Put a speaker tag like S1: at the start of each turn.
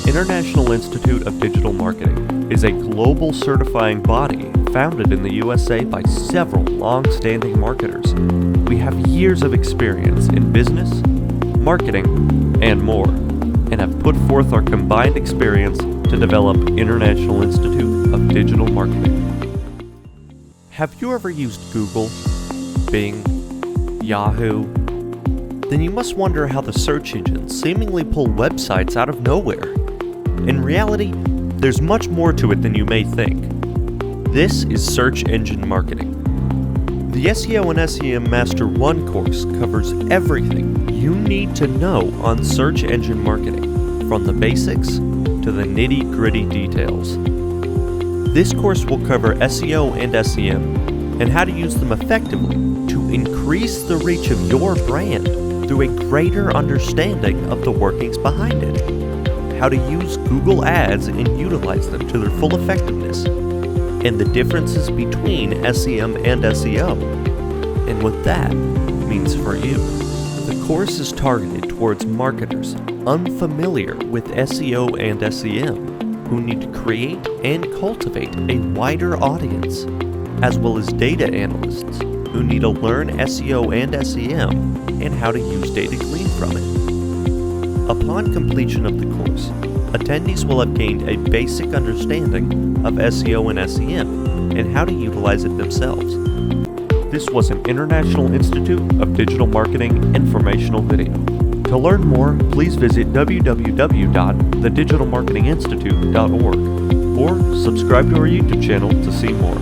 S1: International Institute of Digital Marketing is a global certifying body founded in the USA by several long-standing marketers. We have years of experience in business, marketing, and more, and have put forth our combined experience to develop International Institute of Digital Marketing. Have you ever used Google, Bing, Yahoo? Then you must wonder how the search engines seemingly pull websites out of nowhere. In reality, there's much more to it than you may think. This is search engine marketing. The SEO and SEM Master 1 course covers everything you need to know on search engine marketing, from the basics to the nitty-gritty details. This course will cover SEO and SEM and how to use them effectively to increase the reach of your brand through a greater understanding of the workings behind it, how to use Google Ads and utilize them to their full effectiveness, and the differences between SEM and SEO, and what that means for you. The course is targeted towards marketers unfamiliar with SEO and SEM who need to create and cultivate a wider audience, as well as data analysts who need to learn SEO and SEM and how to use data gleaned from it. Upon completion of the course, attendees will have gained a basic understanding of SEO and SEM and how to utilize it themselves. This was an International Institute of Digital Marketing informational video. To learn more, please visit www.thedigitalmarketinginstitute.org or subscribe to our YouTube channel to see more.